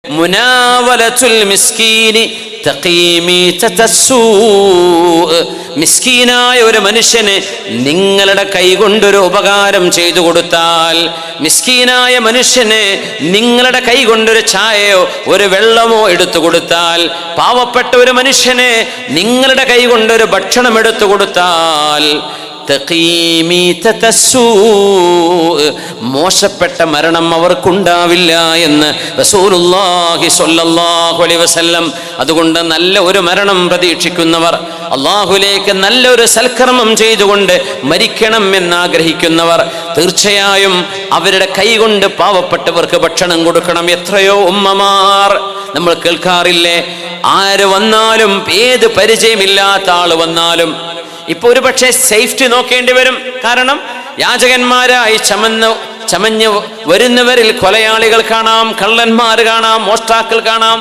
മുനാവലത്തുൽ മിസ്കീനി മിസ്കീനായ ഒരു മനുഷ്യന് നിങ്ങളുടെ കൈകൊണ്ടൊരു ഉപകാരം ചെയ്തു കൊടുത്താൽ, മിസ്കീനായ മനുഷ്യന് നിങ്ങളുടെ കൈകൊണ്ടൊരു ചായയോ ഒരു വെള്ളമോ എടുത്തു കൊടുത്താൽ, പാവപ്പെട്ട ഒരു മനുഷ്യന് നിങ്ങളുടെ കൈകൊണ്ടൊരു ഭക്ഷണം എടുത്തു കൊടുത്താൽ, മോശപ്പെട്ട മരണം അവർക്കുണ്ടാവില്ല എന്ന് റസൂലുള്ളാഹി സ്വല്ലല്ലാഹു അലൈഹി വസല്ലം. അതുകൊണ്ട് നല്ല ഒരു മരണം പ്രതീക്ഷിക്കുന്നവർ, അള്ളാഹുലേക്ക് നല്ലൊരു സൽക്കർമ്മം ചെയ്തുകൊണ്ട് മരിക്കണം എന്നാഗ്രഹിക്കുന്നവർ തീർച്ചയായും അവരുടെ കൈകൊണ്ട് പാവപ്പെട്ടവർക്ക് ഭക്ഷണം കൊടുക്കണം. എത്രയോ ഉമ്മമാർ നമ്മൾ കേൾക്കാറില്ലേ, ആര് വന്നാലും, ഏത് പരിചയമില്ലാത്ത ആള് വന്നാലും ഇപ്പൊ ഒരു പക്ഷേ സേഫ്റ്റി നോക്കേണ്ടി വരും. കാരണം യാചകന്മാരായി ചമഞ്ഞ് വരുന്നവരിൽ കൊലയാളികൾ കാണാം, കള്ളന്മാർ കാണാം, മോഷ്ടാക്കൾ കാണാം.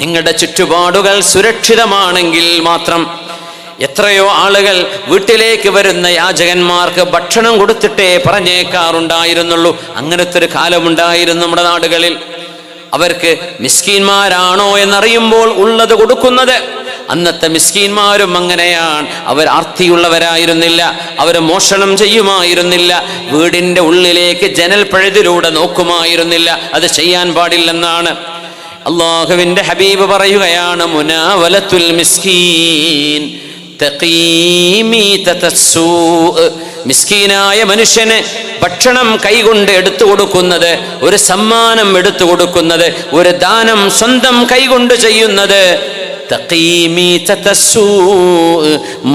നിങ്ങളുടെ ചുറ്റുപാടുകൾ സുരക്ഷിതമാണെങ്കിൽ മാത്രം. എത്രയോ ആളുകൾ വീട്ടിലേക്ക് വരുന്ന യാചകന്മാർക്ക് ഭക്ഷണം കൊടുത്തിട്ടേ പറഞ്ഞേക്കാറുണ്ടായിരുന്നുള്ളൂ. അങ്ങനത്തെ ഒരു കാലമുണ്ടായിരുന്നു നമ്മുടെ നാടുകളിൽ. അവർക്ക് മിസ്കീന്മാരാണോ എന്നറിയുമ്പോൾ ഉള്ളത് കൊടുക്കുന്നത്. അന്നത്തെ മിസ്കീന്മാരും അങ്ങനെയാണ്. അവർ ആർത്തിയുള്ളവരായിരുന്നില്ല, അവർ മോഷണം ചെയ്യുമായിരുന്നില്ല, വീടിന്റെ ഉള്ളിലേക്ക് ജനൽ പഴുതിലൂടെ നോക്കുമായിരുന്നില്ല. അത് ചെയ്യാൻ പാടില്ലെന്നാണ് അള്ളാഹുവിന്റെ ഹബീബ് പറയുകയാണ്, മുനാവലത്തുൽ മിസ്കീൻ മിസ്കീനായ മനുഷ്യന് ഭക്ഷണം കൈകൊണ്ട് എടുത്തു കൊടുക്കുന്നത്, ഒരു സമ്മാനം എടുത്തു കൊടുക്കുന്നത്, ഒരു ദാനം സ്വന്തം കൈകൊണ്ട് ചെയ്യുന്നത്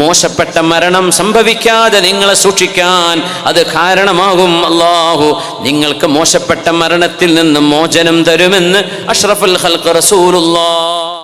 മോശപ്പെട്ട മരണം സംഭവിക്കാതെ നിങ്ങളെ സൂക്ഷിക്കാൻ അത് കാരണമാകും. അല്ലാഹു നിങ്ങൾക്ക് മോശപ്പെട്ട മരണത്തിൽ നിന്ന് മോചനം തരുമെന്ന് അഷ്റഫുൽ ഖൽഖ് റസൂലുള്ളാഹ്